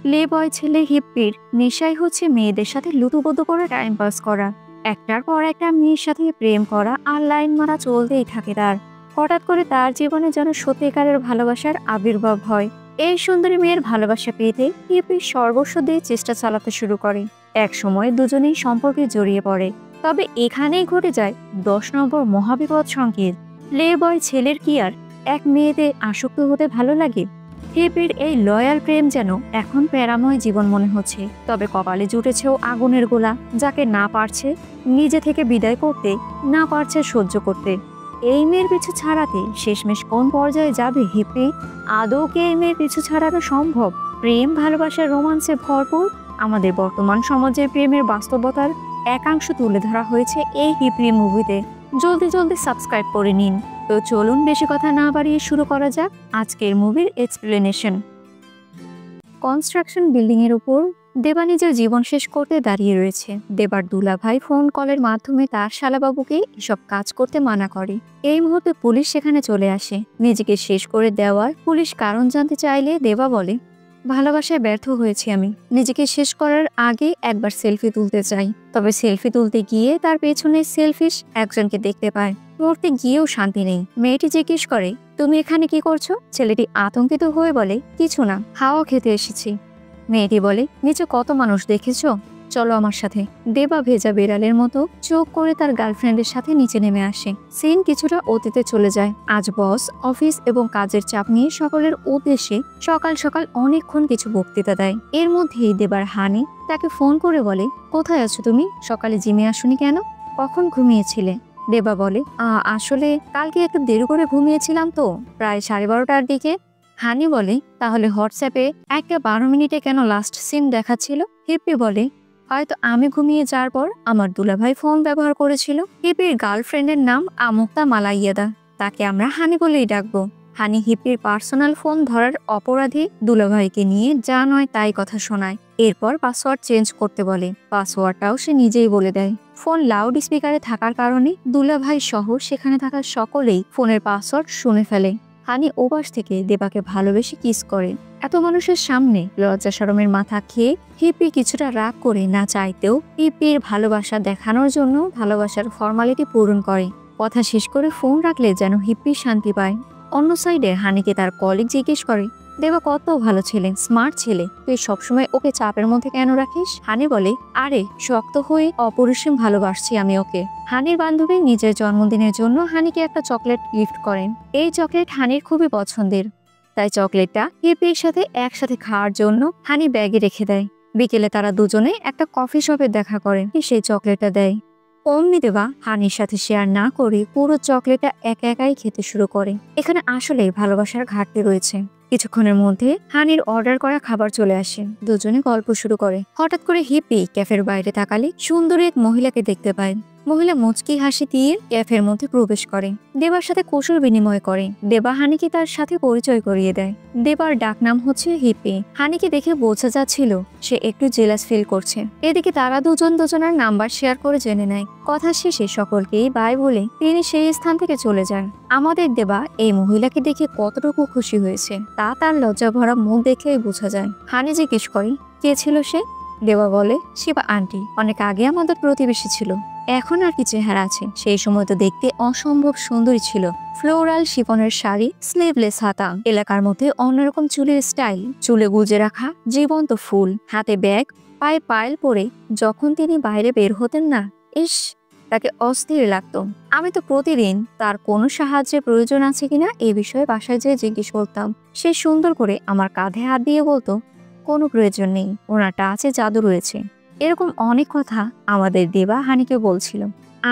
Play বয় ছেলে হিপ্পির নেশাই হচ্ছে মেয়েদের সাথে লুতুপুতু করে টাইম পাস করা। একটার পর একটা মেয়ের সাথে প্রেম করা আর লাইন মারা চলতেই থাকে তার। হঠাৎ করে তার জীবনে যেন সত্যিকারের ভালোবাসার আবির্ভাব হয়। এই সুন্দরী মেয়ের ভালোবাসা পেতে হিপ্পি সর্বস্ব দিয়ে চেষ্টা চালাতে শুরু করে। এক সময় দুজনেই সম্পর্কে জড়িয়ে পড়ে। তবে এখানেই ঘটে যায় 10 নম্বর মহাবিপদ সংকেত। প্লে বয় ছেলের কি আর এক মেয়েতে আসক্ত হতে ভালো লাগে? হিপির এই লয়াল প্রেম যেন এখন প্যারাময় জীবন মনে হচ্ছে। তবে কপালে জুটেছেও আগুনের গোলা, যাকে না পারছে নিজে থেকে বিদায় করতে, না পারছে সহ্য করতে। এই মেয়ের পিছু ছাড়াতে শেষমেশ কোন পর্যায়ে যাবে হিপি? আদৌ কি এই মেয়ের পিছু ছাড়ানো সম্ভব? প্রেম, ভালোবাসার রোমান্সে ভরপুর আমাদের বর্তমান সমাজের প্রেমের বাস্তবতার একাংশ তুলে ধরা হয়েছে এই হিপি মুভিতে। জলদি জলদি সাবস্ক্রাইব করে নিন। তো চলুন বেশি কথা না বাড়িয়ে শুরু করা যাক আজকের মুভির এক্সপ্লেনেশন। কনস্ট্রাকশন বিল্ডিং এর উপর দেবা নিজের জীবন শেষ করতে দাঁড়িয়ে রয়েছে। দেবার দুলাভাই ফোন কলের মাধ্যমে তার শালাবাবুকে এসব কাজ করতে মানা করে। এই মুহূর্তে পুলিশ সেখানে চলে আসে নিজেকে শেষ করে দেওয়ার। পুলিশ কারণ জানতে চাইলে দেবা বলে, ভালোবাসায় ব্যর্থ হয়েছি আমি। নিজেকে শেষ করার আগে একবার সেলফি তুলতে চাই। তবে সেলফি তুলতে গিয়ে তার পেছনে সেলফিশ একজনকে দেখতে পায়। মরতে গিয়েও শান্তি নেই। মেয়েটি জিজ্ঞেস করে, তুমি এখানে কি করছো? ছেলেটি আতঙ্কিত হয়ে বলে, কিছু না, হাওয়া খেতে এসেছি। মেয়েটি বলে, নিচে কত মানুষ দেখেছো, চলো আমার সাথে। দেবা ভেজা বেড়ালের মতো চোখ করে তার গার্লফ্রেন্ডের সাথে নিচে নেমে আসে। সিন কিছুটা অতীতে চলে যায়। আজ বস, অফিস এবং কাজের চাপ নিয়ে সকলের উদ্দেশ্যে সকাল সকাল অনেকক্ষণ কিছু বক্তৃতা দেয়। এর মধ্যেই দেবার হানি তাকে ফোন করে বলে, কোথায় আছো তুমি? সকালে জিমে আসোনি কেন? কখন ঘুমিয়েছিলে? দেবা বলে, আসলে কালকে একটু দেরি করে ঘুমিয়েছিলাম তো, প্রায় 12:30টার দিকে। হানি বলে, তাহলে হোয়াটসঅ্যাপে একটা 12 মিনিটে কেন লাস্ট সিন দেখাচ্ছিল? হিপ্পি বলে, হয়তো আমি ঘুমিয়ে যাওয়ার পর আমার দুলাভাই ফোন ব্যবহার করেছিল। হিপ্পির গার্লফ্রেন্ডের নাম আমুক্তা মালাইয়াদা, তাকে আমরা হানি বলেই ডাকবো। হানি হিপ্পির পার্সোনাল ফোন ধরার অপরাধে দুলাভাইকে নিয়ে যা নয় তাই কথা শোনায়। এরপর পাসওয়ার্ড চেঞ্জ করতে বলে। পাসওয়ার্ডটাও সে নিজেই বলে দেয়। ফোন লাউড স্পিকারে থাকার কারণে দুলাভাই সহ সেখানে থাকা সকলেই ফোনের পাসওয়ার্ড শুনে ফেলে। হানি ওপাশ থেকে দেবাকে ভালোবেসে কিস করে। এত মানুষের সামনে লজ্জা শরমের মাথা খেয়ে হিপ্পি কিছুটা রাগ করে না চাইতেও হিপ্পির ভালোবাসা দেখানোর জন্য ভালোবাসার ফর্মালিটি পূরণ করে। কথা শেষ করে ফোন রাখলে যেন হিপ্পি শান্তি পায়। অন্য সাইডে হানিকে তার কলিগ জিজ্ঞেস করে, দেবা কত ভালো ছেলে, স্মার্ট ছেলে, তুই সবসময় ওকে চাপের মধ্যে কেন রাখিস? হানি বলে, আরে শক্ত হয়ে অপরিসীম ভালোবাসছি আমি ওকে। হানির বান্ধবী নিজের জন্মদিনের জন্য হানিকে একটা চকলেট গিফট করেন। এই চকলেট হানির খুবই পছন্দের, তাই চকলেটটা হিপ্পির সাথে একসাথে খাওয়ার জন্য হানি ব্যাগে রেখে দেয়। বিকেলে তারা দুজনে একটা কফি শপে দেখা করেন। সেই চকলেটটা দেয়। অমনি দেবা হানির সাথে শেয়ার না করে পুরো চকলেটটা একা একাই খেতে শুরু করে। এখানে আসলে ভালোবাসার ঘাটতি রয়েছে। কিছুক্ষণের মধ্যে হানির অর্ডার করা খাবার চলে আসে। দুজনে গল্প শুরু করে। হঠাৎ করে হিপ্পি ক্যাফের বাইরে তাকালে সুন্দরী এক মহিলাকে দেখতে পায়। মহিলা মুচকি হাসি দিয়ে ক্যাফের মধ্যে প্রবেশ করে। দেবার সাথে কুশল বিনিময় করে। দেবা হানিকে তার সাথে পরিচয় করিয়ে দেয়। দেবার ডাকনাম হচ্ছে হিপ্পি। হানিকে দেখে বোঝা যাচ্ছিল সে একটু জেলাস ফিল করছে। এদিকে তারা দুজন দুজনের নাম্বার শেয়ার করে জেনে নেয়। কথা শেষে সকলকেই বাই বলে তিনি সেই স্থান থেকে চলে যান। আমাদের দেবা এই মহিলাকে দেখে কতটুকু খুশি হয়েছে তা তার লজ্জা ভরা মুখ দেখলেই বোঝা যায়। হানি জিজ্ঞেস করে, কে ছিল সে? দেবা বলে, শিবা আন্টি, অনেক আগে আমাদের প্রতিবেশী ছিল। এখন আর কি চেহারা আছে, সেই সময় তো দেখতে অসম্ভব সুন্দরী ছিল। ফ্লোরাল শিফনের শাড়ি, স্লিভলেস হাতা, এলাকার মধ্যে অন্যরকম চুলের স্টাইল, চুলে গুজে রাখা জীবন্ত ফুল, হাতে ব্যাগ, পায়ে পায়েল পরে যখন তিনি বাইরে বের হতেন না, ইস, তাকে অস্থির লাগতো। আমি তো প্রতিদিন তার কোনো সাহায্যের প্রয়োজন আছে কিনা এই বিষয়ে বাসায় যেয়ে জিজ্ঞেস করতাম। সে সুন্দর করে আমার কাঁধে হাত দিয়ে বলতো, কোনো প্রয়োজন নেই, ওনার টাচে জাদু রয়েছে। এরকম অনেক কথা আমাদের দেবা হানিকে বলছিল।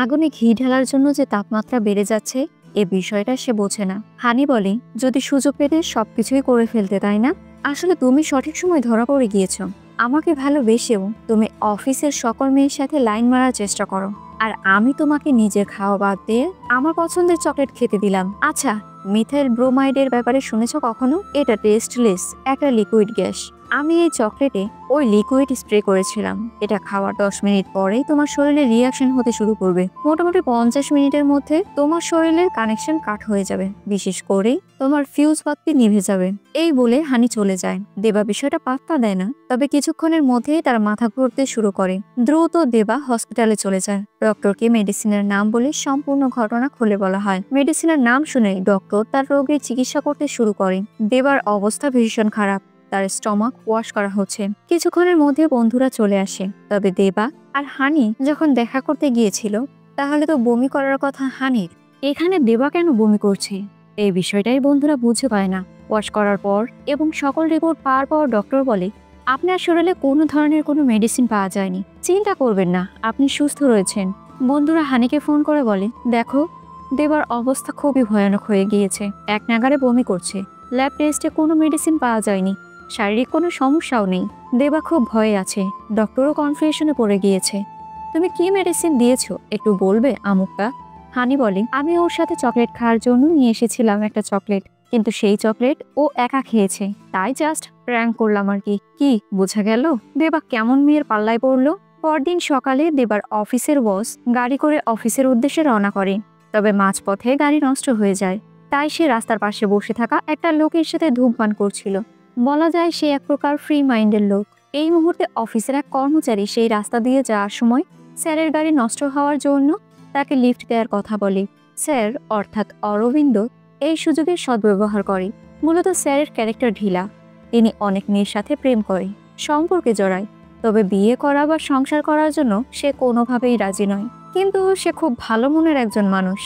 আগুনে ঘি ঢালার জন্য যে তাপমাত্রা বেড়ে যাচ্ছে এ বিষয়টা সে বোঝে না। হানি বলে, যদি সুযোগ পেতে সবকিছুই করে ফেলতে, তাই না? আসলে তুমি সঠিক সময় ধরা পড়ে গিয়েছো। আমাকে ভালোবেসেও তুমি অফিসের সকল মেয়ের সাথে লাইন মারার চেষ্টা করো, আর আমি তোমাকে নিজের খাওয়া বাদ দিয়ে আমার পছন্দের চকলেট খেতে দিলাম। আচ্ছা, মিথাইল ব্রোমাইডের ব্যাপারে শুনেছ কখনো? এটা টেস্টলেস একটা লিকুইড গ্যাস। আমি এই চকলেটে ওই লিকুইড স্প্রে করেছিলাম। এটা খাওয়ার 10 মিনিট পরেই তোমার শরীরে রিয়াকশন হতে শুরু করবে। মোটামুটি 50 মিনিটের মধ্যে তোমার শরীরের কানেকশন কাট হয়ে যাবে, বিশেষ করে তোমার ফিউজ বাতি নিভে যাবে। এই বলে হানি চলে যায়। দেবা বিষয়টা পাত্তা দেয় না, তবে কিছুক্ষণের মধ্যেই তার মাথা ঘুরতে শুরু করে। দ্রুত দেবা হসপিটালে চলে যায়। ডক্টরকে মেডিসিনের নাম বলে সম্পূর্ণ ঘটনা খুলে বলা হয়। মেডিসিনের নাম শুনে ডক্টর তার রোগের চিকিৎসা করতে শুরু করে। দেবার অবস্থা ভীষণ খারাপ, তার স্টমাক ওয়াশ করা হচ্ছে। কিছুক্ষণের মধ্যে বন্ধুরা চলে আসে, তবে দেবা আর হানি যখন দেখা করতে গিয়েছিল তাহলে তো বমি করার কথা হানির। এখানে দেবা কেন বমি করছে এই বিষয়টাই বন্ধুরা বুঝে পায় না। ওয়াশ করার পর এবং সকল রিপোর্ট পাওয়ার পর ডক্টর বলে, আপনার শরীরে কোনো ধরনের কোনো মেডিসিন পাওয়া যায়নি, চিন্তা করবেন না, আপনি সুস্থ রয়েছেন। বন্ধুরা হানিকে ফোন করে বলে, দেখো দেবার অবস্থা খুবই ভয়ানক হয়ে গিয়েছে, এক নাগারে বমি করছে, ল্যাব টেস্টে কোনো মেডিসিন পাওয়া যায়নি, শারীরিক কোনো সমস্যাও নেই। দেবা খুব ভয়ে আছে, ডক্টরও কনফিউশনে পড়ে গিয়েছে। তুমি কি মেডিসিন দিয়েছো একটু বলবে আমুকটা? হানি বলে, আমি ওর সাথে চকলেট খাওয়ার জন্য নিয়ে এসেছিলাম একটা চকলেট, কিন্তু সেই চকলেট ও একা খেয়েছে, তাই জাস্ট প্র্যাঙ্ক করলাম আর কি। কি বোঝা গেল দেবা কেমন মেয়ের পাল্লায় পড়লো? পরদিন সকালে দেবার অফিসের বস গাড়ি করে অফিসের উদ্দেশ্যে রওনা করে, তবে মাঝপথে গাড়ি নষ্ট হয়ে যায়। তাই সে রাস্তার পাশে বসে থাকা একটা লোকের সাথে ধূমপান করছিল। বলা যায় সে এক প্রকার ফ্রি মাইন্ডের লোক। এই মুহূর্তে অফিসের এক কর্মচারী সেই রাস্তা দিয়ে যাওয়ার সময় স্যারের গাড়ি নষ্ট হওয়ার জন্য তাকে লিফট দেওয়ার কথা বলে। স্যার অর্থাৎ অরবিন্দ এই সুযোগের সদ্ব্যবহার করে। মূলত স্যারের ক্যারেক্টার ঢিলা, তিনি অনেক মেয়ের সাথে প্রেম করে, সম্পর্কে জড়ায়, তবে বিয়ে করা বা সংসার করার জন্য সে কোনোভাবেই রাজি নয়। কিন্তু সে খুব ভালো মনের একজন মানুষ।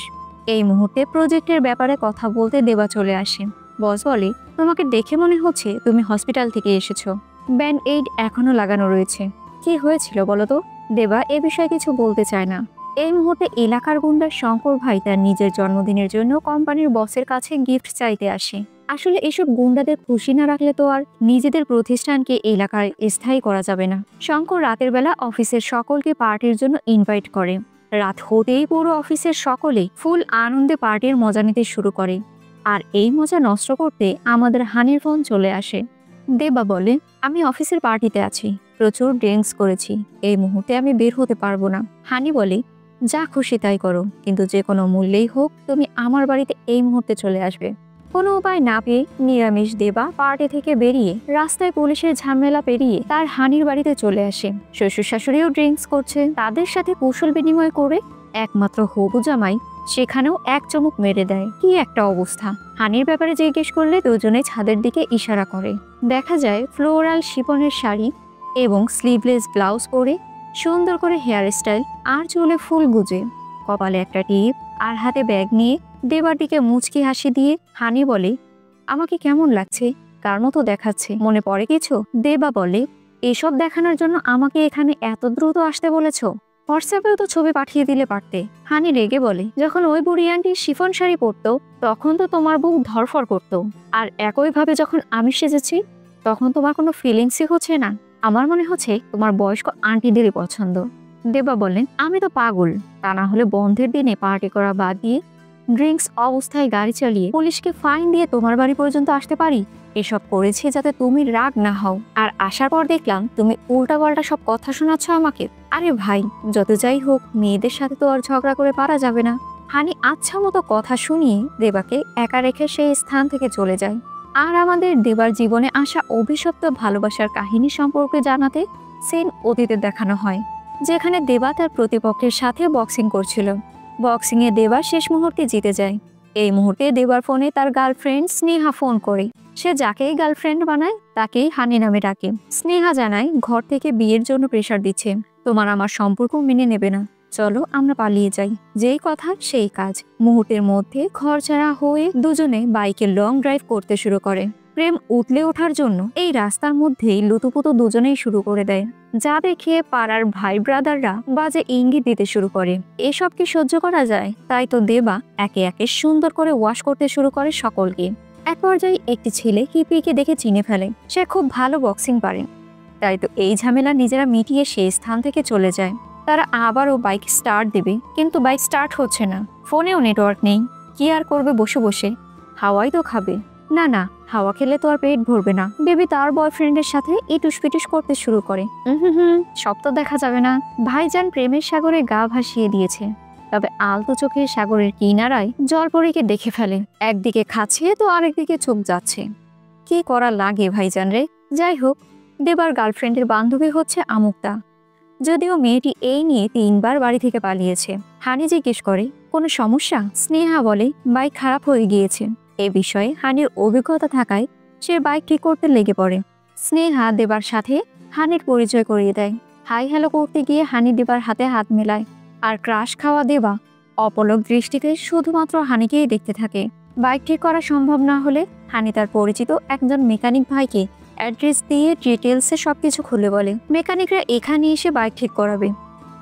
এই মুহূর্তে প্রজেক্টের ব্যাপারে কথা বলতে দেবা চলে আসে। বস বলে, তোমাকে দেখে মনে হচ্ছে তুমি হসপিটাল থেকে এসেছো, ব্যান্ড এইড এখনো লাগানো রয়েছে। কি হয়েছিল বলো তো? দেবা এ বিষয়ে কিছু বলতে চায় না। এই মুহূর্তে এলাকার গুন্ডা শঙ্কর ভাই তার নিজের জন্মদিনের জন্য কোম্পানির বসের কাছে গিফট চাইতে আসে। আসলে এসব গুন্ডাদের খুশি না রাখলে তো আর নিজেদের প্রতিষ্ঠানকে এলাকায় স্থায়ী করা যাবে না। শঙ্কর রাতের বেলা অফিসের সকলকে পার্টির জন্য ইনভাইট করে। রাত হতেই পুরো অফিসের সকলে ফুল আনন্দে পার্টির মজা নিতে শুরু করে। আর এই মজা নষ্ট করতে আমাদের হানির ফোন চলে আসে। দেবা বলে, আমি অফিসের পার্টিতে আছি, প্রচুর ড্রিঙ্কস করেছি, এই মুহূর্তে আমি বের হতে পারবো না। হানি বলে, যা খুশি তাই করো, কিন্তু যে কোনো মূল্যেই হোক তুমি আমার বাড়িতে এই মুহূর্তে চলে আসবে। কোনো উপায় না পেয়ে নিরামিষ দেবা পার্টি থেকে বেরিয়ে রাস্তায় পুলিশের ঝামেলা পেরিয়ে তার হানির বাড়িতে চলে আসে। শ্বশুর শাশুড়িও ড্রিঙ্কস করছে, তাদের সাথে কুশল বিনিময় করে একমাত্র হবু জামাই সেখানেও এক চমক মেরে দেয়। কি একটা অবস্থা! হানির ব্যাপারে জিজ্ঞেস করলে দুজনে ছাদের দিকে ইশারা করে। দেখা যায় ফ্লোরাল শিপনের শাড়ি এবং স্লিভলেস ব্লাউজ পরে সুন্দর করে হেয়ার স্টাইল আর চুলে ফুল গুজে, কপালে একটা টিপ আর হাতে ব্যাগ নিয়ে দেবার দিকে মুচকি হাসি দিয়ে হানি বলে, আমাকে কেমন লাগছে, কার মতো দেখাচ্ছে, মনে পড়ে কিছু? দেবা বলে, এসব দেখানোর জন্য আমাকে এখানে এত দ্রুত আসতে বলেছ? হোয়াটসঅ্যাপেও তো ছবি পাঠিয়ে দিলে পারতে। হানি রেগে বলে, যখন ওই বুড়ি আন্টি শিফন শাড়ি পরতো তখন তো তোমার বুক ধরফর করতো, আর একইভাবে যখন আমি সেজেছি তখন তোমার কোনো ফিলিংসই হচ্ছে না। আমার মনে হচ্ছে তোমার বয়স্ক আন্টিদেরই পছন্দ। দেবা বলেন, আমি তো পাগল, তা না হলে বন্ধের দিনে পার্টি করা বাদ দিয়ে ড্রিঙ্কস অবস্থায় গাড়ি চালিয়ে পুলিশকে ফাইন দিয়ে তোমার বাড়ি পর্যন্ত আসতে পারি? এসব করেছি যাতে তুমি রাগ না হও, আর আসার পর দেখলাম তুমি উল্টাপাল্টা সব কথা শোনাচ্ছ আমাকে। আরে ভাই, যত যাই হোক মেয়েদের সাথে তো আর ঝগড়া করে পারা যাবে না। হানি আচ্ছা মতো কথা শুনিয়ে দেবাকে একা রেখে সেই স্থান থেকে চলে যায়। আর আমাদের দেবার জীবনে আসা অভিশপ্ত ভালোবাসার কাহিনী সম্পর্কে জানাতে সিন অতীতে দেখানো হয়, যেখানে দেবা তার প্রতিপক্ষের সাথে বক্সিং করছিল। বক্সিংয়ে দেবা শেষ মুহূর্তে জিতে যায়। এই মুহূর্তে দেবার ফোনে তার গার্লফ্রেন্ড স্নেহা ফোন করে। সে যাকেই গার্লফ্রেন্ড বানায় তাকেই হানি নামে ডাকে। স্নেহা জানায় ঘর থেকে বিয়ের জন্য প্রেশার দিচ্ছে, তোমার আমার সম্পর্ক মেনে নেবে না, চলো আমরা পালিয়ে যাই। যেই কথা সেই কাজ। মুহূর্তের মধ্যে ঘর ছাড়া হয়ে দুজনে বাইকে লং ড্রাইভ করতে শুরু করে। প্রেম উতলে ওঠার জন্য এই রাস্তার মধ্যেই লুতুপুতু দুজনেই শুরু করে দেয়, যা দেখে পাড়ার ভাই ব্রাদাররা বাজে ইঙ্গিত দিতে শুরু করে। এসব কি সহ্য করা যায়? তাই তো দেবা একে একে সুন্দর করে ওয়াশ করতে শুরু করে সকলকে। এক পর্যায়ে একটি ছেলে কিপিকে দেখে চিনে ফেলে, সে খুব ভালো বক্সিং পারে। তাই তো এই ঝামেলা নিজেরা মিটিয়ে সেই স্থান থেকে চলে যায়। তারা আবারও বাইক স্টার্ট দেবে, কিন্তু বাইক স্টার্ট হচ্ছে না, ফোনেও নেটওয়ার্ক নেই। কি আর করবে বসে বসে? হাওয়াই তো খাবে। না না, হাওয়া খেলে তো আর পেট ভরবে না। বেবি তার বয়ফ্রেন্ডের সাথে ইটুস পিটুস করতে শুরু করে। সব তো দেখা যাবে না। ভাইজান প্রেমের সাগরে গা ভাসিয়ে দিয়েছে। তবে আলতো চোখে সাগরের কিনারায় জলপরীকে দেখে ফেলে। একদিকে খাচ্ছে তো আরেকদিকে চোখ যাচ্ছে। কি করা লাগে ভাইজান রে। যাই হোক, দেবার গার্লফ্রেন্ডের বান্ধবী হচ্ছে আমুক্তা। যদিও মেয়েটি এই নিয়ে 3বার বাড়ি থেকে পালিয়েছে। হানি জিজ্ঞেস করে কোনো সমস্যা? স্নেহা বলে বাইক খারাপ হয়ে গিয়েছে। এ বিষয়ে হানির অভিজ্ঞতা থাকায় সে বাইক ঠিক করতে লেগে পড়ে। স্নেহা দেবার সাথে হানির পরিচয় করিয়ে দেয়। হাই হ্যালো করতে গিয়ে হানি দেবার হাতে হাত মেলায়। আর ক্রাশ খাওয়া দেবা অপলক দৃষ্টিতে শুধুমাত্র হানিকেই দেখতে থাকে। বাইক ঠিক করা সম্ভব না হলে হানি তার পরিচিত একজন মেকানিক ভাইকে অ্যাড্রেস দিয়ে ডিটেলসে সবকিছু খুলে বলে। মেকানিকরা এখানে এসে বাইক ঠিক করাবে।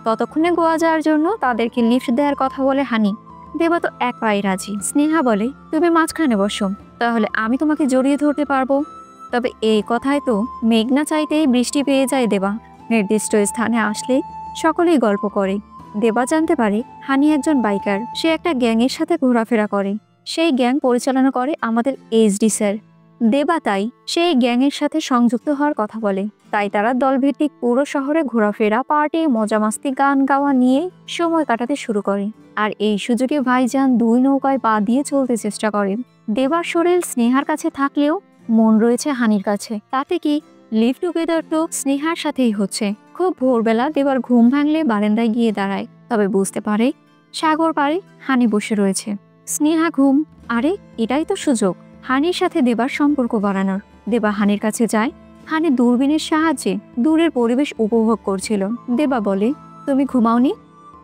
ততক্ষণে গোয়া যাওয়ার জন্য তাদেরকে লিফট দেওয়ার কথা বলে হানি। দেবা তো এক পায়ে রাজি। স্নেহা বলে তুমি মাঝখানে বসো, তাহলে আমি তোমাকে জড়িয়ে ধরতে পারবো। তবে এই কথায় তো মেঘনা চাইতেই বৃষ্টি পেয়ে যায় দেবা। নির্দিষ্ট স্থানে আসলে সকলেই গল্প করে। দেবা জানতে পারে হানি একজন বাইকার। সে একটা গ্যাংয়ের সাথে ঘোরাফেরা করে। সেই গ্যাং পরিচালনা করে আমাদের এইচডি স্যার। দেবা তাই সেই গ্যাংয়ের সাথে সংযুক্ত হওয়ার কথা বলে। তাই তারা দলভিত্তিক পুরো শহরে ঘোরাফেরা, পার্টি, মজামাস্তি, গান গাওয়া নিয়ে সময় কাটাতে শুরু করে। আর এই সুযোগে ভাইজান 2 নৌকায় পা দিয়ে চলতে চেষ্টা করেন। দেবার শরীর স্নেহার কাছে থাকলেও মন রয়েছে হানির কাছে। তাতে কি লিভ টুগেদার তো স্নেহার সাথেই হচ্ছে। খুব ভোরবেলা দেবার ঘুম ভাঙলে বারান্দায় গিয়ে দাঁড়ায়। তবে বুঝতে পারে সাগর পাড়ে হানি বসে রয়েছে। স্নেহা ঘুম। আরে এটাই তো সুযোগ হানির সাথে দেবার সম্পর্ক বাড়ানোর। দেবা হানির কাছে যায়। হানি দূরবীনের সাহায্যে দূরের পরিবেশ উপভোগ করছিল। দেবা বলে তুমি ঘুমাওনি?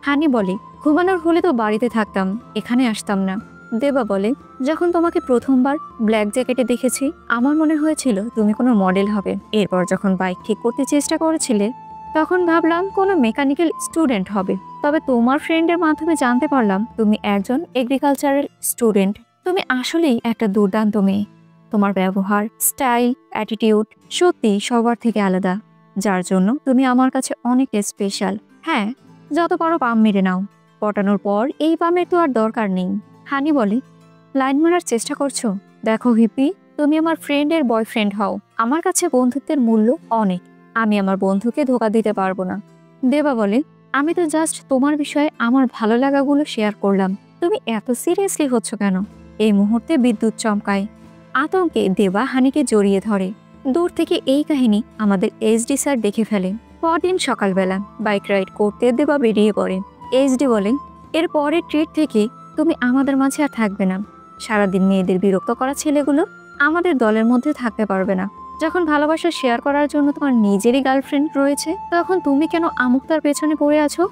হানি বলে ঘুমানোর হলে তো বাড়িতে থাকতাম, এখানে আসতাম না। দেবা বলে যখন তোমাকে প্রথমবার ব্ল্যাক জ্যাকেটে দেখেছি আমার মনে হয়েছিল তুমি কোনো মডেল হবে। এরপর যখন বাইক ঠিক করতে চেষ্টা করেছিলে তখন ভাবলাম কোনো মেকানিক্যাল স্টুডেন্ট হবে। তবে তোমার ফ্রেন্ডের মাধ্যমে জানতে পারলাম তুমি একজন এগ্রিকালচারাল স্টুডেন্ট। তুমি আসলেই একটা দুর্দান্ত মেয়ে। তোমার ব্যবহার, স্টাইল, অ্যাটিটিউড সত্যি সবার থেকে আলাদা, যার জন্য তুমি আমার কাছে অনেক স্পেশাল। হ্যাঁ, যত পারো পাম মেরে নাও। পটানোর পর এই পামের তো আর দরকার নেই। হানি বলে লাইন মারার চেষ্টা করছো? দেখো হিপি, তুমি আমার ফ্রেন্ডের বয়ফ্রেন্ড হও। আমার কাছে বন্ধুত্বের মূল্য অনেক। আমি আমার বন্ধুকে ধোকা দিতে পারবো না। দেবা বলে আমি তো জাস্ট তোমার বিষয়ে আমার ভালো লাগাগুলো শেয়ার করলাম। তুমি এত সিরিয়াসলি হচ্ছ কেন? এই মুহূর্তে বিদ্যুৎ চমকায়। আতঙ্কে দেবা হানিকে জড়িয়ে ধরে। দূর থেকে এই কাহিনী আমাদের এইচডি স্যার দেখে ফেলে। পরদিন সকালবেলা বাইক রাইড করতে দেবা বেরিয়ে পড়ে। এইচডি বলে এর পরের ট্রিট থেকে তুমি আমাদের মাঝে আর থাকবে না। সারাদিন মেয়েদের বিরক্ত করা ছেলেগুলো আমাদের দলের মধ্যে থাকতে পারবে না। যখন ভালোবাসা শেয়ার করার জন্য তোমার নিজেরই গার্লফ্রেন্ড রয়েছে তখন তুমি কেন আমুক্তার পেছনে পড়ে আছো?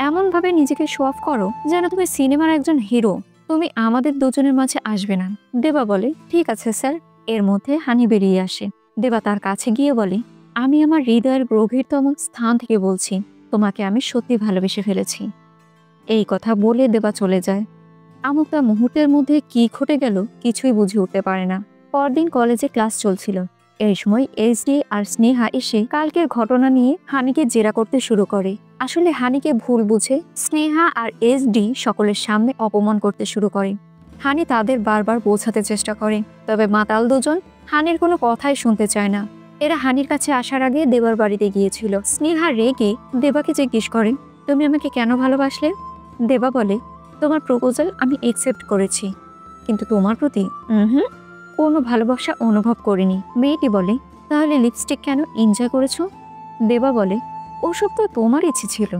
এমনভাবে নিজেকে শো অফ করো যেন তুমি সিনেমার একজন হিরো। তুমি আমাদের দুজনের মাঝে আসবে না। দেবা বলে ঠিক আছে স্যার। এর মধ্যে হানি বেরিয়ে আসে। দেবা তার কাছে গিয়ে বলে আমি আমার হৃদয়ের গভীরতম স্থান থেকে বলছি তোমাকে আমি সত্যি ভালোবেসে ফেলেছি। এই কথা বলে দেবা চলে যায়। আমুক্তা মুহূর্তের মধ্যে কি ঘটে গেল কিছুই বুঝে উঠতে পারে না। পরদিন কলেজে ক্লাস চলছিল। এই সময় এইচডি আর স্নেহা এসে কালকের ঘটনা নিয়ে হানিকে জেরা করতে শুরু করে। আসলে হানিকে ভুল বুঝে স্নেহা আর এইচডি সকলের সামনে অপমান করতে শুরু করে। হানি তাদের বারবার বোঝাতে চেষ্টা করে, তবে মাতাল দুজন হানির কোনো কথাই শুনতে চায় না। এরা হানির কাছে আসার আগে দেবার বাড়িতে গিয়েছিল। স্নেহা রেগে দেবাকে জিজ্ঞেস করে তুমি আমাকে কেন ভালোবাসলে? দেবা বলে তোমার প্রপোজাল আমি একসেপ্ট করেছি, কিন্তু তোমার প্রতি কোনো ভালোবাসা অনুভব করিনি। মেয়েটি বলে তাহলে লিপস্টিক কেন এনজয় করেছো? দেবা বলে ওসব তো তোমার ইচ্ছে ছিল,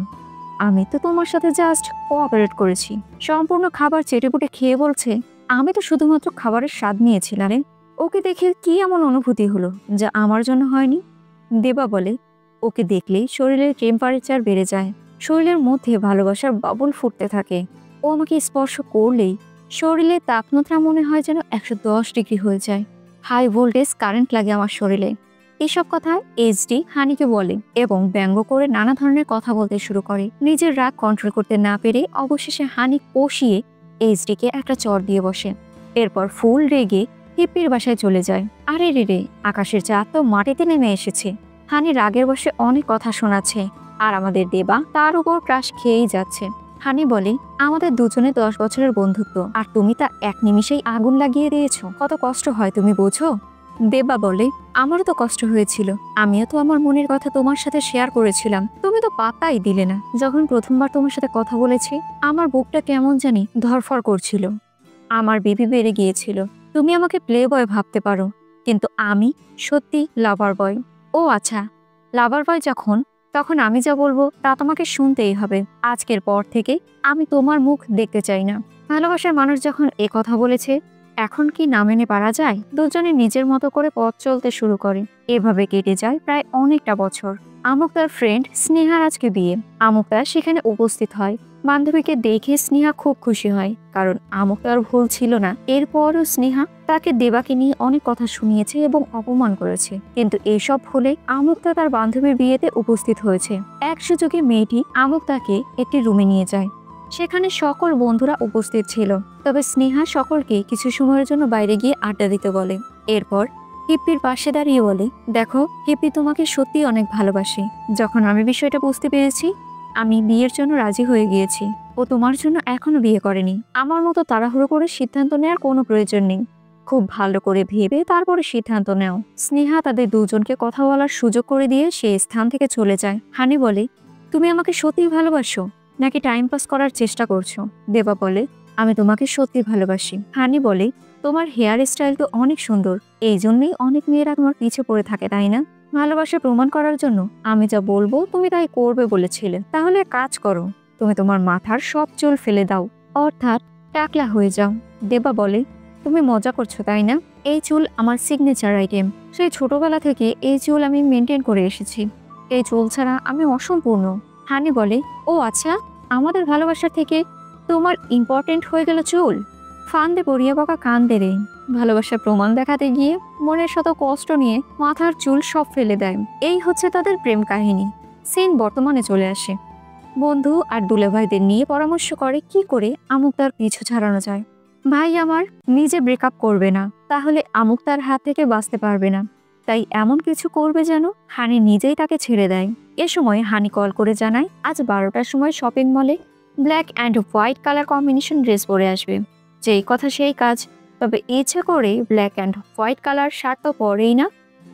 আমি তো তোমার সাথে জাস্ট কোঅপারেট করেছি। সম্পূর্ণ খাবার চেটেপুটে খেয়ে বলছে আমি তো শুধুমাত্র খাবারের স্বাদ নিয়েছিলাম। ওকে দেখে কি এমন অনুভূতি হলো যা আমার জন্য হয়নি? দেবা বলে ওকে দেখলেই শরীরের টেম্পারেচার বেড়ে যায়, শরীরের মধ্যে ভালোবাসার বাবুল ফুটতে থাকে। ও আমাকে স্পর্শ করলেই শরীরে তাপমাত্রা মনে হয় যেন 110 ডিগ্রি হয়ে যায়। হাই ভোল্টেজ কারেন্ট লাগে আমার শরীরে। এসব কথা এইচডি হানিকে বলে এবং ব্যঙ্গ করে নানা ধরনের কথা বলতে শুরু করে। নিজের রাগ কন্ট্রোল করতে না পেরে অবশেষে হানি কষিয়ে এইচডিকে একটা চড় দিয়ে বসে। এরপর ফুল রেগে হিপ্পির বাসায় চলে যায়। আরে রে, আকাশের চাঁদ তো মাটিতে নেমে এসেছে। হানি রাগের বসে অনেক কথা শোনাচ্ছে আর আমাদের দেবা তার উপর ক্রাশ খেয়েই যাচ্ছে। হানি বলে, আমাদের দুজনে 10 বছরের বন্ধুত্ব, আর তুমি তা এক নিমিষেই আগুন লাগিয়ে দিয়েছো। কত কষ্ট হয় তুমি বোঝো? দেবা বলে, আমারও তো কষ্ট হয়েছিল, আমিও তো আমার মনের কথা তোমার সাথে শেয়ার করেছিলাম, তুমি তো পাত্তাই দিলে না। যখন প্রথমবার তোমার সাথে কথা বলেছি, আমার বুকটা কেমন জানি ধরফর করছিল, আমার বিপি বেড়ে গিয়েছিল। তুমি আমাকে প্লে বয় ভাবতে পারো, কিন্তু আমি সত্যি লাভার বয়। ও আচ্ছা, লাভার বয় তখন আমি যা বলবো তা তোমাকে শুনতেই হবে। আজকের পর থেকে আমি তোমার মুখ দেখতে চাই না। ভালোবাসার মানুষ যখন এ কথা বলেছে, এখন কি না মেনে পারা যায়? দুজনে নিজের মতো করে পথ চলতে শুরু করে। এভাবে কেটে যায় প্রায় অনেকটা বছর। আমুক্তার ফ্রেন্ড স্নেহার আজকে বিয়ে। আমুক্তা সেখানে উপস্থিত হয়। বান্ধবীকে দেখে স্নেহা খুব খুশি হয়, কারণ আমুক্তার ভুল ছিল না। এরপরও স্নেহা তাকে দেবাকে নিয়ে অনেক কথা শুনিয়েছে এবং অপমান করেছে, কিন্তু এসব ভুলে আমুক্তা তার বান্ধবীর বিয়েতে উপস্থিত হয়েছে। এক সুযোগে মেয়েটি আমুক্তাকে একটি রুমে নিয়ে যায়। সেখানে সকল বন্ধুরা উপস্থিত ছিল, তবে স্নেহা সকলকে কিছু সময়ের জন্য বাইরে গিয়ে আড্ডা দিতে বলে। এরপর হিপ্পির পাশে দাঁড়িয়ে বলে, দেখো হিপ্পি তোমাকে সত্যি অনেক ভালোবাসে। যখন আমি বিষয়টা বুঝতে পেরেছি, আমি বিয়ের জন্য রাজি হয়ে গিয়েছি। ও তোমার জন্য এখনো বিয়ে করেনি। আমার মতো তাড়াহুড়ো করে সিদ্ধান্ত নেওয়ার কোনো প্রয়োজন নেই। খুব ভালো করে ভেবে তারপরে সিদ্ধান্ত নেও। স্নেহা তাদের দুজনকে কথা বলার সুযোগ করে দিয়ে সে স্থান থেকে চলে যায়। হানি বলে, তুমি আমাকে সত্যিই ভালোবাসো নাকি টাইম পাস করার চেষ্টা করছো? দেবা বলে, আমি তোমাকে সত্যি ভালোবাসি। হানি বলে, তোমার হেয়ার স্টাইল তো অনেক সুন্দর, এই জন্যই অনেক মেয়েরা তোমার পিছে পড়ে থাকে, তাই না? ভালোবাসা প্রমাণ করার জন্য আমি যা বলবো তুমি তাই করবে বলেছিলে। তাহলে কাজ করো, তুমি তোমার মাথার সব চুল ফেলে দাও, অর্থাৎ টাকলা হয়ে যাও। দেবা বলে, তুমি মজা করছো তাই না? এই চুল আমার সিগনেচার আইটেম। সেই ছোটবেলা থেকে এই চুল আমি মেনটেন করে এসেছি। এই চুল ছাড়া আমি অসম্পূর্ণ। হানি বলে, ও আচ্ছা, আমাদের ভালোবাসার থেকে তোমার ইম্পর্টেন্ট হয়ে গেল চুল? ফান্দে পড়িয়া বকা কান্দে রে। ভালোবাসার প্রমাণ দেখাতে গিয়ে মনের শত কষ্ট নিয়ে মাথার চুল সব ফেলে দেয়। এই হচ্ছে তাদের প্রেম কাহিনী। সিন বর্তমানে চলে আসে। বন্ধু আর দুলাভাইদের নিয়ে পরামর্শ করে কি করে আমুক্তার পিছু ছাড়ানো যায়। ভাই আমার নিজে ব্রেকআপ করবে না, তাহলে আমুক্তার হাত থেকে বাঁচতে পারবে না। তাই এমন কিছু করবে যেন হানি নিজেই তাকে ছেড়ে দেয়। এ সময় হানি কল করে জানায় আজ 12টার সময় শপিং মলে black and white colour combination dress পরে আসবে। যেই কথা সেই কাজ। তবে ইচ্ছে করে black and white colour shirt তো পরেই না,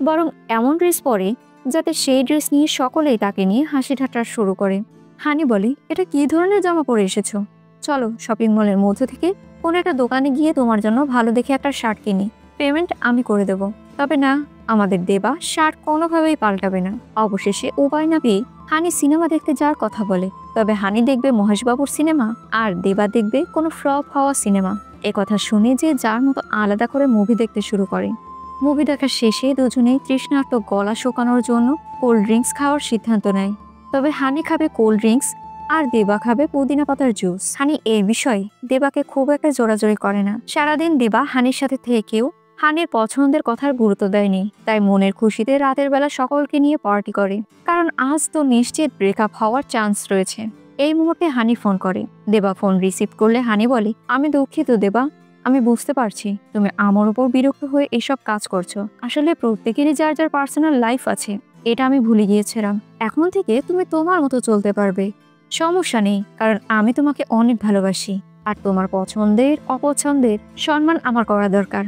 বরং এমন ড্রেস পরে যাতে সেই ড্রেস নিয়ে সকলেই তাকে নিয়ে হাসি ঠাট্টা শুরু করে। হানি বলে, এটা কি ধরনের জামা পরে এসেছো? চলো শপিং মলের মধ্য থেকে কোনো একটা দোকানে গিয়ে তোমার জন্য ভালো দেখে একটা শার্ট কিনি, পেমেন্ট আমি করে দেব। তবে না, আমাদের দেবা শার্ট কোনোভাবেই পাল্টাবে না। অবশেষে উপায় না পেয়ে হানি সিনেমা দেখতে যাওয়ার কথা বলে। তবে হানি দেখবে মহেশবাবুর সিনেমা, আর দেবা দেখবে কোনো ফ্লপ হওয়া সিনেমা। কথা শুনে যে যার মতো আলাদা করে মুভি দেখতে শুরু করে। মুভি দেখার শেষে দুজনেই তৃষ্ণার্ত গলা শুকানোর জন্য কোল্ড ড্রিঙ্কস খাওয়ার সিদ্ধান্ত নেয়। তবে হানি খাবে কোল্ড ড্রিঙ্কস আর দেবা খাবে পুদিনা পাতার জুস। হানি এই বিষয়ে দেবাকে খুব একটা জোরাজোরি করে না। সারাদিন দেবা হানির সাথে থেকেও হানির পছন্দের কথার গুরুত্ব দেয়নি। তাই মনের খুশিতে রাতের বেলা সকলকে নিয়ে পার্টি করে, কারণ আজ তো নিশ্চিত ব্রেকআপ হওয়ার চান্স রয়েছে। এই মুহূর্তে হানি ফোন করে। দেবা ফোন রিসিভ করলে হানি বলে, আমি দুঃখিত দেবা, আমি বুঝতে পারছি তুমি আমার উপর বিরক্ত হয়ে এসব কাজ করছো। আসলে প্রত্যেকেরই যার যার পার্সোনাল লাইফ আছে, এটা আমি ভুলে গিয়েছিলাম। এখন থেকে তুমি তোমার মতো চলতে পারবে, সমস্যা নেই, কারণ আমি তোমাকে অনেক ভালোবাসি। আর তোমার পছন্দের অপছন্দের সম্মান আমার করা দরকার।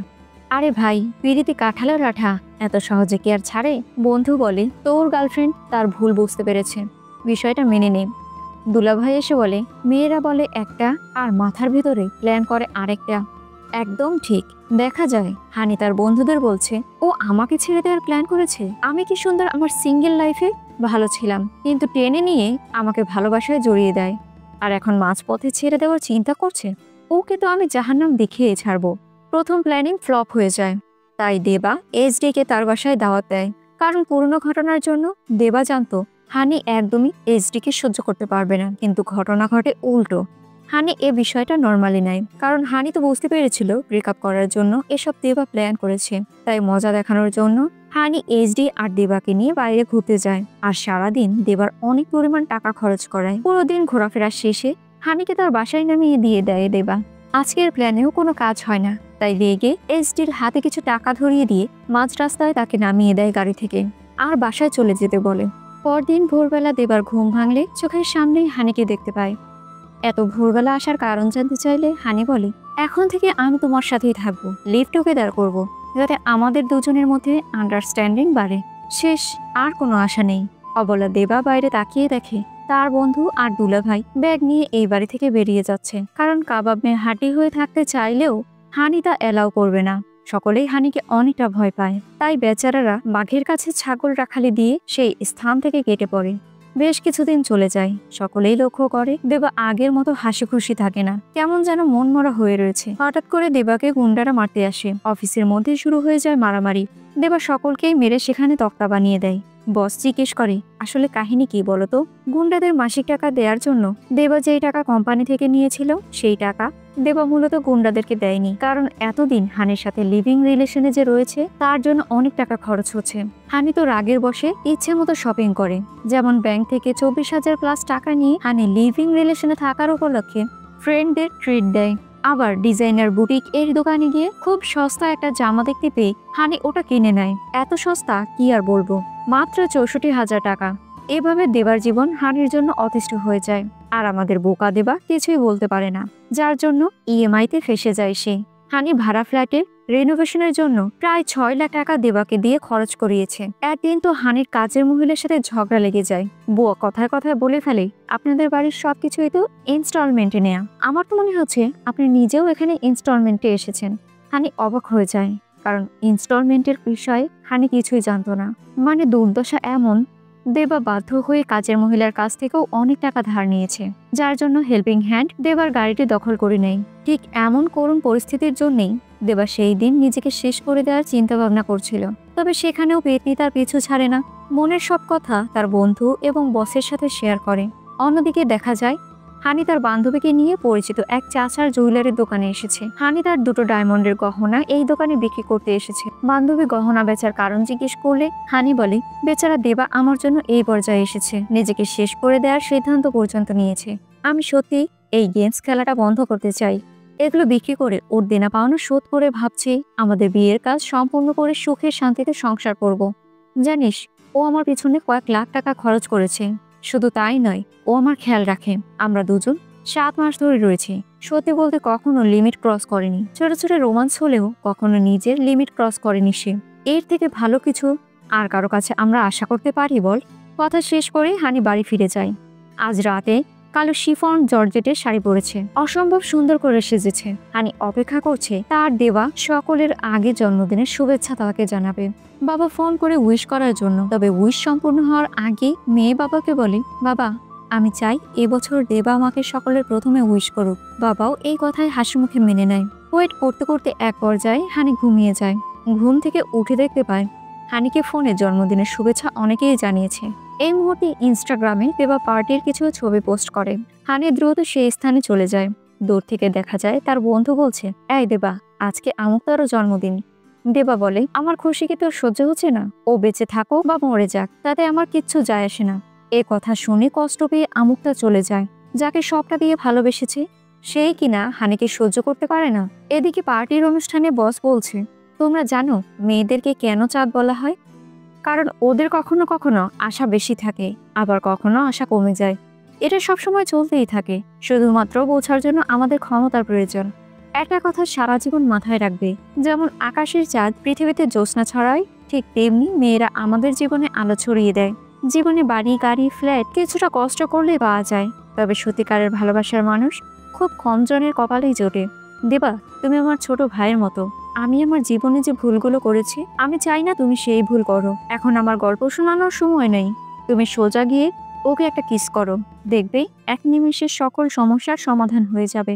আরে ভাই, পিরিতি কাঁঠালের আঠা, এত সহজে কি আর ছাড়ে? বন্ধু বলে, তোর গার্লফ্রেন্ড তার ভুল বুঝতে পেরেছে, বিষয়টা মেনে নে। দুলাভাই এসে বলে, মেয়েরা বলে একটা আর মাথার ভিতরে প্ল্যান করে আরেকটা। একদম ঠিক। দেখা যায় হানি তার বন্ধুদের বলছে, ও আমাকে ছেড়ে দেওয়ার প্ল্যান করেছে। আমি কি সুন্দর আমার সিঙ্গেল লাইফে ভালো ছিলাম, কিন্তু টেনে নিয়ে আমাকে ভালোবাসায় জড়িয়ে দেয়, আর এখন মাঝপথে ছেড়ে দেওয়ার চিন্তা করছে। ওকে তো আমি জাহান্নাম দেখিয়ে ছাড়বো। প্রথম প্ল্যানিং ফ্লপ হয়ে যায়। তাই দেবা এসডিকে তার বাসায় দাওয়াত দেয়, কারণ পুরনো ঘটনার জন্য দেবা জানতো হানি একদমই এসডিকে সহ্য করতে পারবে না। কিন্তু ঘটনা ঘটে উল্টো। হানি এ বিষয়টা নর্মালি নেয়, কারণ হানি তো বুঝতে পেরেছিল ব্রেকআপ করার জন্য এসব দেবা প্ল্যান করেছে। তাই মজা দেখানোর জন্য হানি এসডি আর দেবাকে নিয়ে বাইরে ঘুরতে যায়, আর সারাদিন দেবার অনেক পরিমাণ টাকা খরচ করায়। পুরো দিন ঘোরাফেরা শেষে হানিকে তার বাসায় নামিয়ে দিয়ে দেয় দেবা। আজকের প্ল্যানেও কোনো কাজ হয় না, তাই রেগে এসডির হাতে কিছু টাকা ধরিয়ে দিয়ে মাঝ রাস্তায় তাকে নামিয়ে দেয় গাড়ি থেকে, আর বাসায় চলে যেতে বলে। পরদিন ভোরবেলা দেবার ঘুম ভাঙলে চোখের সামনেই হানিকে দেখতে পায়। এত ভোরবেলা আসার কারণ জানতে চাইলে হানি বলে, এখন থেকে আমি তোমার সাথেই থাকবো, লিভ টুগেদার করবো, যাতে আমাদের দুজনের মধ্যে আন্ডারস্ট্যান্ডিং বাড়ে। শেষ, আর কোনো আশা নেই। অবলা দেবা বাইরে তাকিয়ে দেখে তার বন্ধু আর দুলাভাই ব্যাগ নিয়ে এই বাড়ি থেকে বেরিয়ে যাচ্ছে। কারণ কাবাব মেয়ে হাঁটি হয়ে থাকতে চাইলেও হানি তা এলাও করবে না। সকলেই হানিকে অনেকটা ভয় পায়, তাই বেচারারা বাঘের কাছে ছাগল রাখালি দিয়ে সেই স্থান থেকে কেটে পড়ে। বেশ কিছুদিন চলে যায়। সকলেই লক্ষ্য করে দেবা আগের মতো হাসি খুশি থাকে না, কেমন যেন মনমরা হয়ে রয়েছে। হঠাৎ করে দেবাকে গুন্ডারা মারতে আসে। অফিসের মধ্যে শুরু হয়ে যায় মারামারি। দেবা সকলকেই মেরে সেখানে তক্তা বানিয়ে দেয়। বস জিজ্ঞেস করে, আসলে কাহিনী কি বলতো? গুন্ডাদের মাসিক টাকা দেওয়ার জন্য দেবা যেই টাকা কোম্পানি থেকে নিয়েছিল সেই টাকা দেবা মূলত গুন্ডাদেরকে দেয়নি, কারণ এতদিন হানির সাথে লিভিং রিলেশনে যে রয়েছে তার জন্য অনেক টাকা খরচ হচ্ছে। হানি তো রাগের বসে ইচ্ছে মতো শপিং করে, যেমন ব্যাংক থেকে 24,000 প্লাস টাকা নিয়ে হানি লিভিং রিলেশনে থাকার উপলক্ষে ফ্রেন্ডদের ট্রিট দেয়। আবার ডিজাইনার বুটিক এর দোকানে গিয়ে খুব সস্তা একটা জামা দেখতে পেয়ে হানি ওটা কিনে নেয়। এত সস্তা কি আর বলবো, মাত্র 64,000 টাকা। এভাবে দেবার জীবন হানির জন্য অতিষ্ঠ হয়ে যায়। আর আমাদের বোকা দেবা কিছুই বলতে পারে না, যার জন্য ইএমআইতে ফেসে যায় সে। হানি ভাড়া ফ্ল্যাটের রেনোভেশনের জন্য প্রায় 6 লাখ টাকা দেবাকে দিয়ে খরচ করিয়েছে। একদিন তো হানির কাজের মহিলার সাথে ঝগড়া লেগে যায়। বুয়া কথায় কথায় বলে ফেলে, আপনাদের বাড়ির সবকিছুই তো ইনস্টলমেন্টে নেয়া, আমার তো মনে হচ্ছে আপনি নিজেও এখানে ইনস্টলমেন্টে এসেছেন। হানি অবাক হয়ে যায়, কারণ ইনস্টলমেন্টের বিষয়ে হানি কিছুই জানতো না। মানে দুর্দশা এমন, দেবা বাধ্য হয়ে কাজের মহিলার কাছ থেকেও অনেক টাকা ধার নিয়েছে, যার জন্য হেল্পিং হ্যান্ড দেবার গাড়িটি দখল করে নেয়। ঠিক এমন করুণ পরিস্থিতির জন্যই দেবা সেই দিন নিজেকে শেষ করে দেওয়ার চিন্তা ভাবনা করছিল। তবে সেখানেও পেতনি তার পিছু ছাড়ে না, মনের সব কথা তার বন্ধু এবং বসের সাথে শেয়ার করে। অন্যদিকে দেখা যায় হানি তার বান্ধবীকে নিয়ে পরিচিত এক চাচার জুয়েলারির দোকানে এসেছে। হানি তার 2টো ডায়মন্ডের গহনা এই দোকানে বিক্রি করতে এসেছে। বান্ধবী গহনা বেচার কারণ জিজ্ঞেস করলে হানি বলে, বেচারা দেবা আমার জন্য এই পর্যায়ে এসেছে, নিজেকে শেষ করে দেওয়ার সিদ্ধান্ত পর্যন্ত নিয়েছে। আমি সত্যি এই গেমস খেলাটা বন্ধ করতে চাই। এগুলো বিক্রি করে ওর দেনা পাওনা শোধ করে ভাবছি আমাদের বিয়ের কাজ সম্পূর্ণ করে সুখের শান্তিতে সংসার করব। জানিস, ও আমার পিছনে কয়েক লাখ টাকা খরচ করেছে। শুধু তাই নয়, ও আমার খেয়াল রাখে। আমরা দুজন 7 মাস ধরে রয়েছি। সত্যি বলতে কখনো লিমিট ক্রস করেনি। ছোট ছোট রোমান্স হলেও কখনো নিজের লিমিট ক্রস করেনি সে। এর থেকে ভালো কিছু আর কারো কাছে আমরা আশা করতে পারি বল? কথা শেষ করে হানি বাড়ি ফিরে যায়। আজ রাতে কালো শিফন জর্জেটের শাড়ি পরেছে, অসম্ভব সুন্দর করে সেজেছে। হানি অপেক্ষা করছে তার দেওয়া সকলের আগে জন্মদিনের শুভেচ্ছা তাকে জানাবে, বাবা ফোন করে উইশ করার জন্য। তবে উইশ সম্পূর্ণ হওয়ার আগে মেয়ে বাবাকে বলে, বাবা আমি চাই এবছর দেবা আমাকে সকলের প্রথমে উইশ করুক। বাবাও এই কথায় হাসি মুখে মেনে নেয়। ওয়েট করতে করতে এক পর্যায়ে হানি ঘুমিয়ে যায়। ঘুম থেকে উঠে দেখতে পায় হানিকে ফোনে জন্মদিনের শুভেচ্ছা অনেকেই জানিয়েছে। এই মুহূর্তে ইনস্টাগ্রামে দেবা পার্টির কিছু ছবি পোস্ট করে। হানি দ্রুত সেই স্থানে চলে যায়। দূর থেকে দেখা যায় তার বন্ধু বলছে, এই দেবা, আজকে আমুকতারও জন্মদিন। দেবা বলে, আমার খুশি কি তোর সহ্য হচ্ছে না? ও বেঁচে থাকো বা মরে যাক, তাতে আমার কিচ্ছু যায় আসে না। এ কথা শুনে কষ্ট পেয়ে আমুকতা চলে যায়। যাকে সবটা দিয়ে ভালোবেসেছে সেই কিনা হানিকে সহ্য করতে পারে না। এদিকে পার্টির অনুষ্ঠানে বস বলছে, তোমরা জানো মেয়েদেরকে কেন চাঁদ বলা হয়? কারণ ওদের কখনো কখনো আশা বেশি থাকে, আবার কখনো আশা কমে যায়। এটা সবসময় চলতেই থাকে। শুধুমাত্র বোঝার জন্য আমাদের ক্ষমতার প্রয়োজন। একটা কথা সারা জীবন মাথায় রাখবে, যেমন আকাশের চাঁদ পৃথিবীতে জ্যোৎস্না ছড়ায়, ঠিক তেমনি মেয়েরা আমাদের জীবনে আলো ছড়িয়ে দেয়। জীবনে বাড়ি গাড়ি ফ্ল্যাট কিছুটা কষ্ট করলে পাওয়া যায়, তবে সত্যিকারের ভালোবাসার মানুষ খুব কম জনের কপালেই জোটে। দেবা, তুমি আমার ছোট ভাইয়ের মতো। আমি আমার জীবনে যে ভুলগুলো করেছি আমি চাই না তুমি সেই ভুল করো। এখন আমার গল্প শোনানোর সময় নেই। তুমি সোজা গিয়ে ওকে একটা কিস করো, দেখবে এক নিমেষে সকল সমস্যার সমাধান হয়ে যাবে।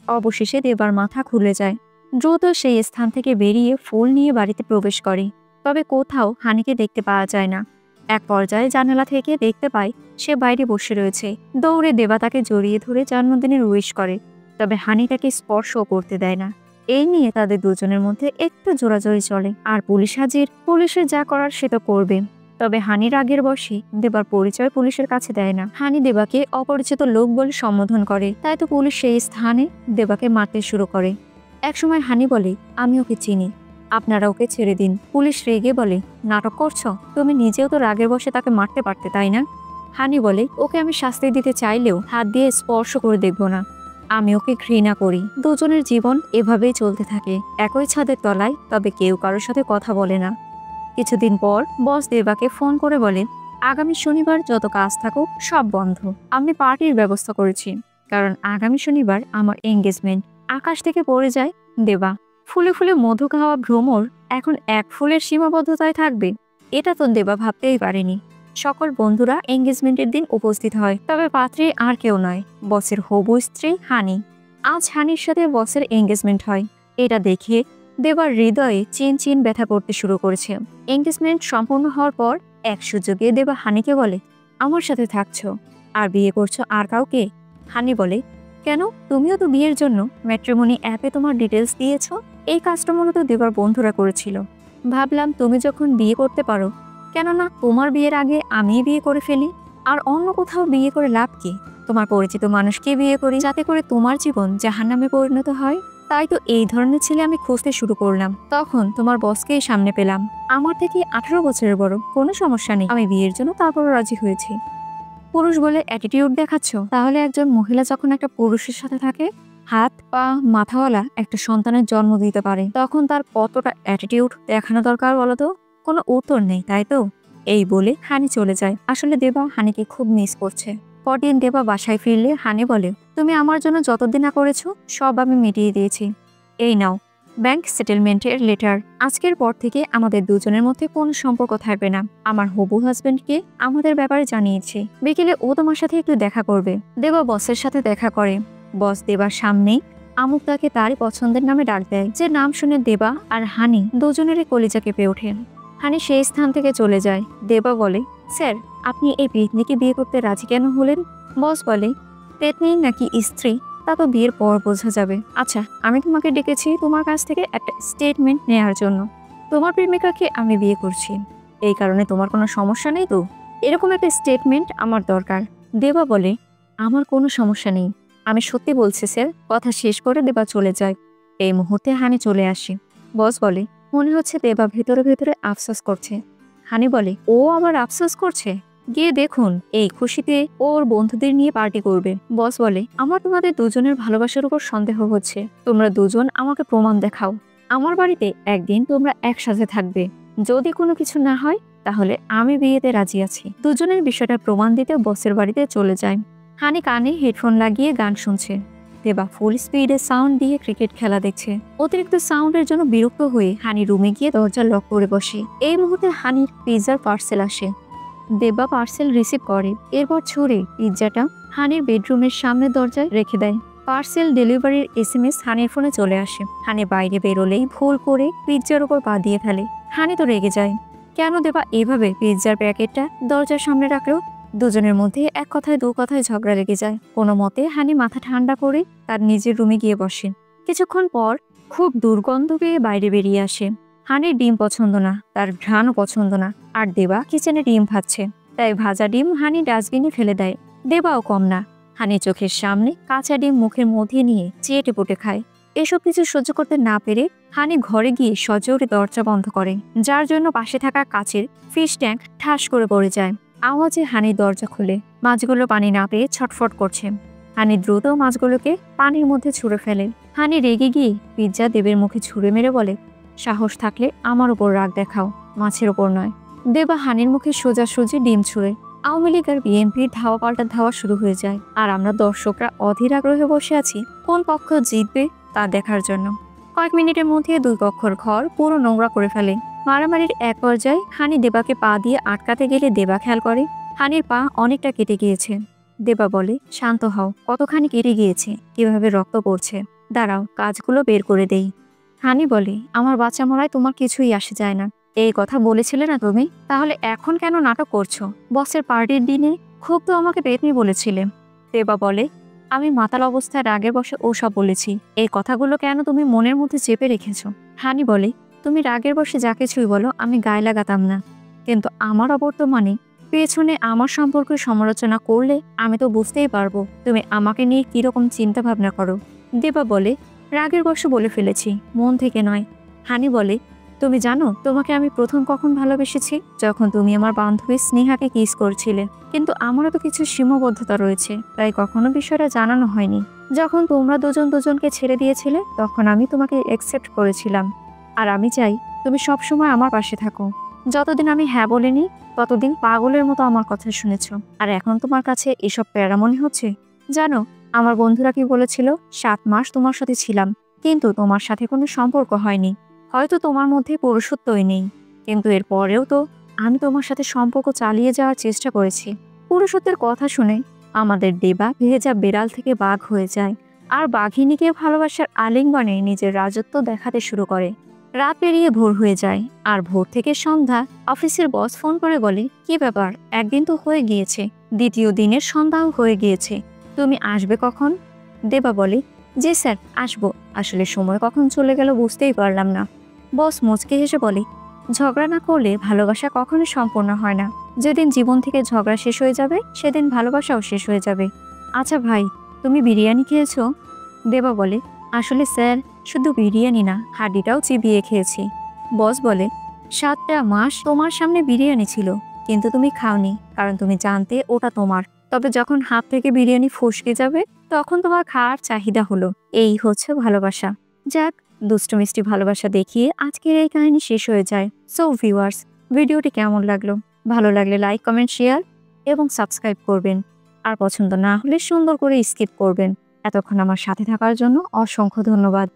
অবশেষে দেবার মাথা খুলে যায়। দ্রুত সেই স্থান থেকে বেরিয়ে ফুল নিয়ে বাড়িতে প্রবেশ করে। তবে কোথাও হানিকে দেখতে পাওয়া যায় না। এক পর্যায়ে জানালা থেকে দেখতে পায় সে বাইরে বসে রয়েছে। দৌড়ে দেবা তাকে জড়িয়ে ধরে জন্মদিনের উইশ করে, তবে হানি তাকে স্পর্শও করতে দেয় না। এই নিয়ে তাদের দুজনের মধ্যে একটু জোরাজোরি চলে। আর পুলিশ হাজির, পুলিশের যা করার সে তো করবে। তবে হানির আগের বসে দেবার পরিচয় পুলিশের কাছে দেয় না। হানি দেবাকে অপরিচিত লোক বলে সম্বোধন করে, তাই তো পুলিশ সেই স্থানে দেবাকে মারতে শুরু করে। একসময় হানি বলে, আমি ওকে চিনি, আপনারা ওকে ছেড়ে দিন। পুলিশ রেগে বলে, নাটক করছো? তুমি নিজেও তো রাগের বসে তাকে মারতে পারতে, তাই না? হানি বলে, ওকে আমি শাস্তি দিতে চাইলেও হাত দিয়ে স্পর্শ করে দেখব না। আমি ওকে ঘৃণা করি। দুজনের জীবন এভাবেই চলতে থাকে, একই ছাদের তলায়, তবে কেউ কারোর সাথে কথা বলে না। কিছুদিন পর বস দেবাকে ফোন করে বলে, আগামী শনিবার যত কাজ থাকুক সব বন্ধ। আমি পার্টির ব্যবস্থা করেছি, কারণ আগামী শনিবার আমার এঙ্গেজমেন্ট। আকাশ থেকে পড়ে যায় দেবা। ফুলে ফুলে মধু খাওয়া ভ্রমর এখন এক ফুলের সীমাবদ্ধতায় থাকবে, এটা তো দেবা ভাবতেই পারেনি। সকল বন্ধুরা এঙ্গেজমেন্টের দিন উপস্থিত হয়, তবে পাত্রে আর কেউ নয়, বসের হবু স্ত্রী হানি। আজ হানির সাথে বসের এঙ্গেজমেন্ট হয়। এটা দেখে দেবার হৃদয়ে চিন চিন ব্যথা করতে শুরু করেছে। এঙ্গেজমেন্ট সম্পূর্ণ হওয়ার পর এক সুযোগে দেবা হানিকে বলে, আমার সাথে থাকছো আর বিয়ে করছো আর কাউকে? হানি বলে, কেন, তুমিও তো বিয়ের জন্য ম্যাট্রিমনি অ্যাপে তোমার ডিটেলস দিয়েছো। এই কাজটা মূলত দেবার বন্ধুরা করেছিল। ভাবলাম তুমি যখন বিয়ে করতে পারো, কেননা তোমার বিয়ের আগে আমিই বিয়ে করে ফেলি। আর অন্য কোথাও বিয়ে করে লাভ কি? তোমার পরিচিত মানুষকে বিয়ে করি, যাতে করে তোমার জীবন জাহান্নামে পরিণত হয়। তাই তো এই ধরনের ছেলে আমি খুঁজতে শুরু করলাম। তখন তোমার বসকেই সামনে পেলাম, আমার থেকে 18 বছরের বড়। কোনো সমস্যা নেই, আমি বিয়ের জন্য তারপরও রাজি হয়েছি। পুরুষ বলে অ্যাটিটিউড দেখাচ্ছ? তাহলে একজন মহিলা যখন একটা পুরুষের সাথে থাকে, হাত পা মাথাওয়ালা একটা সন্তানের জন্ম দিতে পারে, তখন তার কতটা অ্যাটিটিউড দেখানো দরকার বলো তো? কোনো উত্তর নেই, তাই তো? এই বলে হানি চলে যায়। আসলে দেবা হানিকে খুব মিস করছে। পরদিন দেবা বাসায় ফিরলে হানি বলে, তুমি আমার জন্য যতদিন না করেছো সব আমি মিটিয়ে দিয়েছি। এই নাও ব্যাংক সেটেলমেন্টের লেটার। আজকের পর থেকে আমাদের দুজনের মধ্যে কোনো সম্পর্ক থাকবে না। আমার হবু হাজবেন্ডকে আমাদের ব্যাপারে জানিয়েছি, বিকেলে ও তোমার সাথে একটু দেখা করবে। দেবা বসের সাথে দেখা করে। বস দেবার সামনেই আমুক তাকে তারই পছন্দের নামে ডাক দেয়, যে নাম শুনে দেবা আর হানি দুজনেরই কলিজা কেঁপে ওঠে। হানি সেই স্থান থেকে চলে যায়। দেবা বলে, স্যার, আপনি এই পেতনিকে বিয়ে করতে রাজি কেন হলেন? বস বলে, পেতনি নাকি স্ত্রী তা তো বিয়ের পর বোঝা যাবে। আচ্ছা, আমি তোমাকে ডেকেছি তোমার কাছ থেকে একটা স্টেটমেন্ট নেওয়ার জন্য। তোমার প্রেমিকাকে আমি বিয়ে করছি, এই কারণে তোমার কোনো সমস্যা নেই তো? এরকম একটা স্টেটমেন্ট আমার দরকার। দেবা বলে, আমার কোনো সমস্যা নেই, আমি সত্যি বলছি স্যার। কথা শেষ করে দেবা চলে যায়। এই মুহূর্তে হানি চলে আসে। বস বলে, মনে হচ্ছে দেবা ভেতরে ভেতরে আফসোস করছে। হানি বলে, ও আবার আফসোস করছে? গিয়ে দেখুন, এই খুশিতে ওর বন্ধুদের নিয়ে পার্টি করবে। বস বলে, আমার তোমাদের দুজনের ভালোবাসার উপর সন্দেহ হচ্ছে। তোমরা দুজন আমাকে প্রমাণ দেখাও। আমার বাড়িতে একদিন তোমরা একসাথে থাকবে। যদি কোনো কিছু না হয় তাহলে আমি বিয়েতে রাজি আছি। দুজনের বিষয়টা প্রমাণ দিতে বসের বাড়িতে চলে যায়। হানি কানে হেডফোন লাগিয়ে গান শুনছে। দেবা ফুল স্পিডে সাউন্ড দিয়ে ক্রিকেট খেলা দেখছে। অতিরিক্ত সাউন্ডের জন্য বিরক্ত হয়ে হানি রুমে গিয়ে দরজা লক করে বসে। এই মুহূর্তে হানির পিৎজার পার্সেল আসে। দেবা পার্সেল রিসিভ করে, এরপর ছুঁড়ে পিৎজাটা হানির বেডরুমের সামনে দরজায় রেখে দেয়। পার্সেল ডেলিভারির SMS হানির ফোনে চলে আসে। হানি বাইরে বেরোলেই ভুল করে পিৎজার উপর পা দিয়ে ফেলে। হানি তো রেগে যায়, কেন দেবা এভাবে পিৎজার প্যাকেটটা দরজার সামনে রাখলো? দুজনের মধ্যে এক কথায় দু কথায় ঝগড়া লেগে যায়। কোনো মতে হানি মাথা ঠান্ডা করে তার নিজের রুমে গিয়ে বসে। কিছুক্ষণ পর খুব দুর্গন্ধ পেয়ে বাইরে বেরিয়ে আসে। হানির ডিম পছন্দ না, তার ঘ্রাণও পছন্দ না। আর দেবা কিচেনে ডিম ভাজছে, তাই ভাজা ডিম হানি ডাস্টবিনে ফেলে দেয়। দেবাও কম না, হানি চোখের সামনে কাঁচা ডিম মুখের মধ্যে নিয়ে চেটে পুটে খায়। এসব কিছু সহ্য করতে না পেরে হানি ঘরে গিয়ে সজোরে দরজা বন্ধ করে, যার জন্য পাশে থাকা কাচের ফিশ ট্যাঙ্ক ঠাস করে পড়ে যায়। আওয়াজে হানি দরজা খুলে মাছগুলো পানি না পেয়ে ছটফট করছে। হানি দ্রুত মাছগুলোকে পানির মধ্যে ছুঁড়ে ফেলে। হানি রেগে গিয়ে পিৎজা দেবের মুখে ছুঁড়ে মেরে বলে, সাহস থাকলে আমার উপর রাগ দেখাও, মাছের ওপর নয়। দেবা হানির মুখে সোজাসুজি ডিম ছুঁড়ে। আওয়ামী লীগ আর বিএনপির ধাওয়া পাল্টা ধাওয়া শুরু হয়ে যায়। আর আমরা দর্শকরা অধীর আগ্রহে বসে আছি কোন পক্ষ জিতবে তা দেখার জন্য। কয়েক মিনিটের মধ্যে দুই পক্ষের ঘর পুরো নোংরা করে ফেলে। মারামারির এক পর্যায়ে হানি দেবাকে পা দিয়ে আটকাতে গেলে দেবা খেয়াল করে হানির পা অনেকটা কেটে গিয়েছে। দেবা বলে, শান্ত হও, কতখানি কেটে গিয়েছে, কিভাবে রক্ত পড়ছে, দাঁড়াও কাজগুলো বের করে দেই। হানি বলে, আমার বাচ্চা মরায় তোমার কিছুই আসে যায় না। এই কথা বলেছিলে না তুমি? তাহলে এখন কেন নাটক করছো? বসের পার্টির দিনে খুব তো আমাকে পেতনি বলেছিলে। দেবা বলে, আমি মাতাল অবস্থায় রাগের বশে ওসব বলেছি। এই কথাগুলো কেন তুমি মনের মধ্যে চেপে রেখেছো? হানি বলে, তুমি রাগের বশে যা কিছুই বলো আমি গায়ে লাগাতাম না, কিন্তু আমার অবর্তমানে পেছনে আমার সম্পর্কে সমালোচনা করলে আমি তো বুঝতেই পারবো তুমি আমাকে নিয়ে কিরকম চিন্তা ভাবনা করো। দেবা বলে, রাগের বশে বলে ফেলেছি, মন থেকে নয়। হানি বলে, তুমি জানো তোমাকে আমি প্রথম কখন ভালোবেসেছি? যখন তুমি আমার বান্ধবী স্নেহাকে কিস করছিলে। কিন্তু আমারও তো কিছু সীমাবদ্ধতা রয়েছে, তাই কখনো বিষয়টা জানানো হয়নি। যখন তোমরা দুজন দুজনকে ছেড়ে দিয়েছিলে তখন আমি তোমাকে একসেপ্ট করেছিলাম। আর আমি চাই তুমি সবসময় আমার পাশে থাকো। যতদিন আমি হ্যাঁ বলিনি ততদিন পাগলের মতো আমার কথা শুনেছ। আর এখন তোমার কাছে এসব প্যারা মনে হচ্ছে? জানো আমার বন্ধুরা কি বলেছিল, 7 মাস তোমার সাথে ছিলাম কিন্তু তোমার সাথে কোনো সম্পর্ক হয়নি। হয়তো তোমার মধ্যে পুরুষত্বই নেই, কিন্তু এরপরেও তো আমি তোমার সাথে সম্পর্ক চালিয়ে যাওয়ার চেষ্টা করেছি। পুরুষত্বের কথা শুনে আমাদের দেবা ভেজা বেড়াল থেকে বাঘ হয়ে যায়, আর বাঘিনীকে ভালোবাসার আলিঙ্গনে নিজের রাজত্ব দেখাতে শুরু করে। রাত পেরিয়ে ভোর হয়ে যায়, আর ভোর থেকে সন্ধ্যা। অফিসের বস ফোন করে বলে, কি ব্যাপার, একদিন তো হয়ে গিয়েছে, দ্বিতীয় দিনের সন্ধ্যাও হয়ে গিয়েছে, তুমি আসবে কখন? দেবা বলে, জি স্যার আসবো, আসলে সময় কখন চলে গেল বুঝতেই পারলাম না। বস মুচকে হেসে বলে, ঝগড়া না করলে ভালোবাসা কখনো সম্পূর্ণ হয় না। যেদিন জীবন থেকে ঝগড়া শেষ হয়ে যাবে সেদিন ভালোবাসাও শেষ হয়ে যাবে। আচ্ছা ভাই, তুমি বিরিয়ানি খেয়েছো? দেবা বলে, আসলে স্যার শুধু বিরিয়ানি না, হাড্ডিটাও চিবিয়ে খেয়েছি। বস বলে, 7টা মাস তোমার সামনে বিরিয়ানি ছিল, কিন্তু তুমি খাওনি, কারণ তুমি জানতে ওটা তোমার। তবে যখন হাত থেকে বিরিয়ানি ফসকে যাবে তখন তোমার খাওয়ার চাহিদা হলো। এই হচ্ছে ভালোবাসা। যাক, দুষ্টু মিষ্টি ভালোবাসা দেখিয়ে আজকের এই কাহিনী শেষ হয়ে যায়। সো ভিউয়ার্স, ভিডিওটি কেমন লাগলো? ভালো লাগলে লাইক, কমেন্ট, শেয়ার এবং সাবস্ক্রাইব করবেন। আর পছন্দ না হলে সুন্দর করে স্কিপ করবেন। এতক্ষণ আমার সাথে থাকার জন্য অসংখ্য ধন্যবাদ।